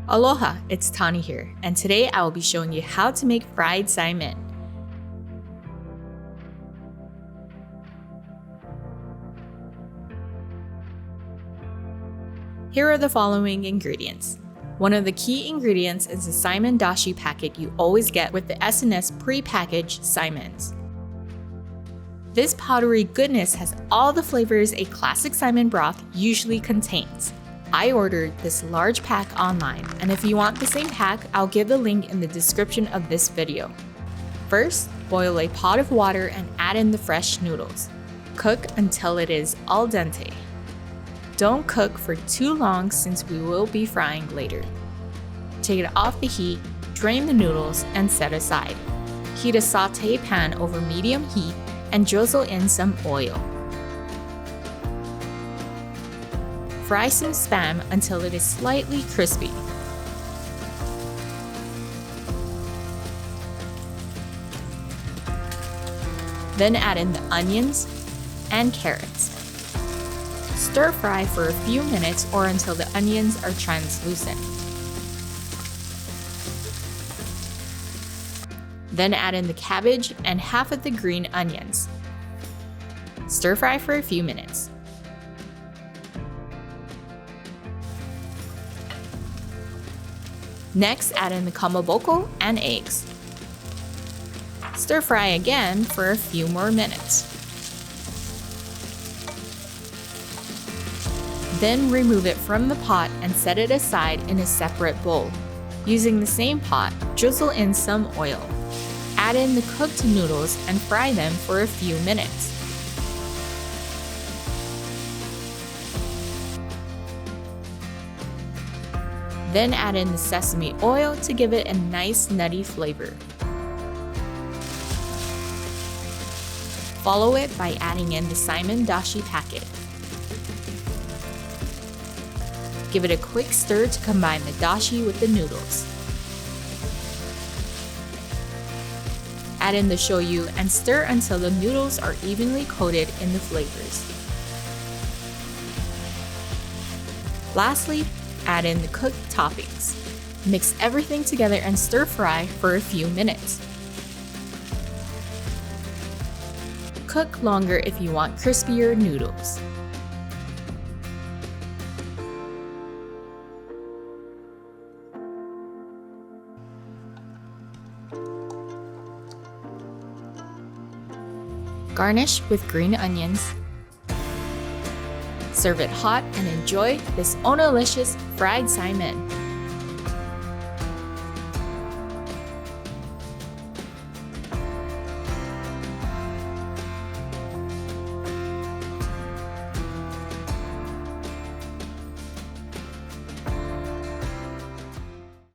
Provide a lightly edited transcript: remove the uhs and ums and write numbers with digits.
Aloha, it's Tani here, and today I will be showing you how to make fried Saimin. Here are the following ingredients. One of the key ingredients is the Saimin dashi packet you always get with the S&S pre-packaged Saimins. This powdery goodness has all the flavors a classic Saimin broth usually contains. I ordered this large pack online, and if you want the same pack, I'll give the link in the description of this video. First, boil a pot of water and add in the fresh noodles. Cook until it is al dente. Don't cook for too long since we will be frying later. Take it off the heat, drain the noodles, and set aside. Heat a sauté pan over medium heat and drizzle in some oil. Fry some spam until it is slightly crispy. Then add in the onions and carrots. Stir fry for a few minutes or until the onions are translucent. Then add in the cabbage and half of the green onions. Stir fry for a few minutes. Next, add in the kamaboko and eggs. Stir fry again for a few more minutes. Then remove it from the pot and set it aside in a separate bowl. Using the same pot, drizzle in some oil. Add in the cooked noodles and fry them for a few minutes. Then add in the sesame oil to give it a nice nutty flavor. Follow it by adding in the Saimin dashi packet. Give it a quick stir to combine the dashi with the noodles. Add in the shoyu and stir until the noodles are evenly coated in the flavors. Lastly, add in the cooked toppings. Mix everything together and stir fry for a few minutes. Cook longer if you want crispier noodles. Garnish with green onions. Serve it hot and enjoy this onolicious fried Saimin.